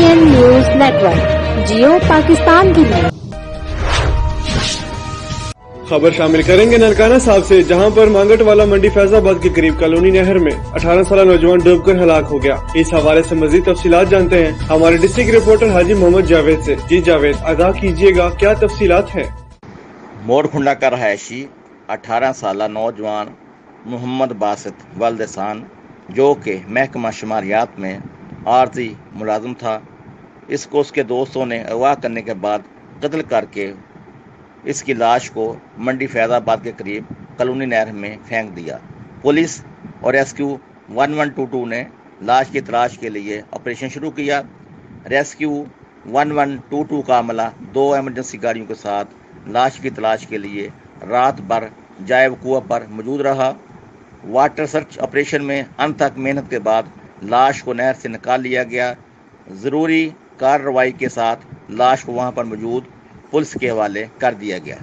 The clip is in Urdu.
AN news network, Geo Pakistan کی نیوز۔ خبر شامل کریں گے ننکانہ صاحب سے، جہاں پر مانگٹ والا منڈی فیض آباد کے قریب کالونی نہر میں 18 سالہ نوجوان ڈوب کر ہلاک ہو گیا۔ اس حوالے سے مزید تفصیلات جانتے ہیں ہمارے ڈسٹرکٹ رپورٹر حاجی محمد جاوید سے۔ جی جاوید، آگاہ کیجیے گا، کیا تفصیلات ہیں؟ موڑ کھنڈا کا رہائشی 18 سالہ نوجوان محمد باسط والدسان، جو کہ محکمہ شماریات میں عارضی ملازم تھا، اس کو اس کے دوستوں نے اغوا کرنے کے بعد قتل کر کے اس کی لاش کو منڈی فیض آباد کے قریب کالونی نہر میں پھینک دیا۔ پولیس اور ریسکیو 1122 نے لاش کی تلاش کے لیے آپریشن شروع کیا۔ ریسکیو 1122 کا عملہ 2 ایمرجنسی گاڑیوں کے ساتھ لاش کی تلاش کے لیے رات بھر جائے وقوع پر موجود رہا۔ واٹر سرچ آپریشن میں انتھک محنت کے بعد لاش کو نہر سے نکال لیا گیا۔ ضروری کارروائی کے ساتھ لاش کو وہاں پر موجود پولیس کے حوالے کر دیا گیا۔